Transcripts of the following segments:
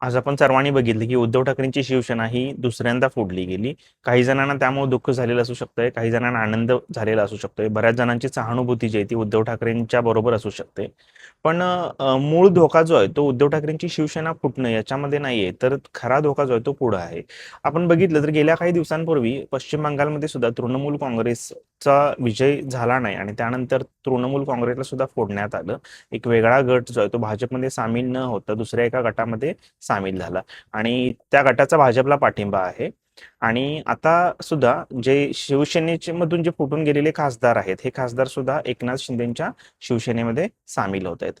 आज आपण सर्वांनी बघितलं की उद्धव ठाकरेंची शिवसेना ही दुसऱ्यांदा फोडली गेली. काही जणांना त्यामुळे दुःख झालेलं असू शकतंय, काही जणांना आनंद झालेला असू शकतोय. बऱ्याच जणांची सहानुभूती जी आहे ती उद्धव ठाकरेंच्या बरोबर असू शकते. पण मूळ धोका जो आहे तो उद्धव ठाकरेंची शिवसेना फुटणं याच्यामध्ये नाहीये, तर खरा धोका जो आहे तो पुढं आहे. आपण बघितलं तर गेल्या काही दिवसांपूर्वी पश्चिम बंगालमध्ये सुद्धा तृणमूल काँग्रेसचा विजय झाला नाही आणि त्यानंतर तृणमूल काँग्रेसला सुद्धा फोडण्यात आलं. एक वेगळा गट जो आहे तो भाजपमध्ये सामील न होता दुसऱ्या एका गटामध्ये सामील झाला आणि त्या गटाचा भाजपला पाठिंबा आहे. आणि आता सुद्धा जे शिवसेनेचे मधून जे फुटून गेलेले खासदार आहेत, हे खासदार सुद्धा एकनाथ शिंदेच्या शिवसेनेमध्ये सामील होत आहेत.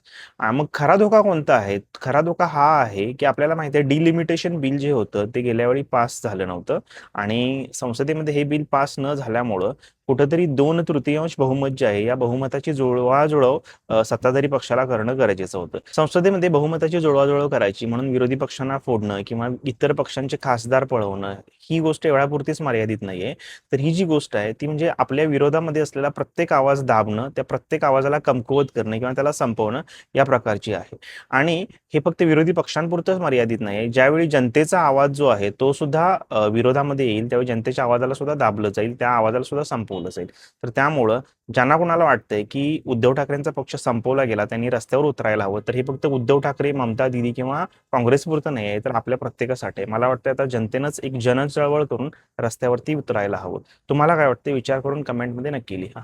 मग खरा धोका कोणता आहे? खरा धोका हा आहे की आपल्याला माहिती आहे डिलिमिटेशन बिल जे होतं ते गेल्या वेळी पास झालं नव्हतं आणि संसदेमध्ये हे बिल पास न झाल्यामुळं कुठंतरी 2/3 बहुमत जे आहे या बहुमताची जुळवाजुळव सत्ताधारी पक्षाला करणं गरजेचं होतं. संसदेमध्ये बहुमताची जुळवाजुळव करायची म्हणून विरोधी पक्षांना फोडणं किंवा इतर पक्षांचे खासदार पळवणं ही गोष्ट एवढ्यापुरतीच मर्यादित नाहीये. तर ही जी गोष्ट आहे ती म्हणजे आपल्या विरोधामध्ये असलेला प्रत्येक आवाज दाबणं, त्या प्रत्येक आवाजाला कमकुवत करणं किंवा त्याला संपवणं या प्रकारची आहे. आणि हे फक्त विरोधी पक्षांपुरतंच मर्यादित नाही. ज्यावेळी जनतेचा आवाज जो आहे तो सुद्धा विरोधामध्ये येईल, त्यावेळी जनतेच्या आवाजाला सुद्धा दाबलं जाईल, त्या आवाजाला सुद्धा संपवलं जाईल. तर त्यामुळं ज्यांना कोणाला वाटतंय की उद्धव ठाकरेंचा पक्ष संपवला गेला, त्यांनी रस्त्यावर उतरायला हवं, तर हे फक्त उद्धव ठाकरे, ममता दिदी किंवा काँग्रेसपुरतं नाही आहे, तर आपल्या प्रत्येकासाठी आहे. मला वाटतं आता जनतेनंच एक जनचळवळ करून रस्त्यावरती उतरायला हवं. तुम्हाला काय वाटतं? विचार करून कमेंटमध्ये नक्की लिहा.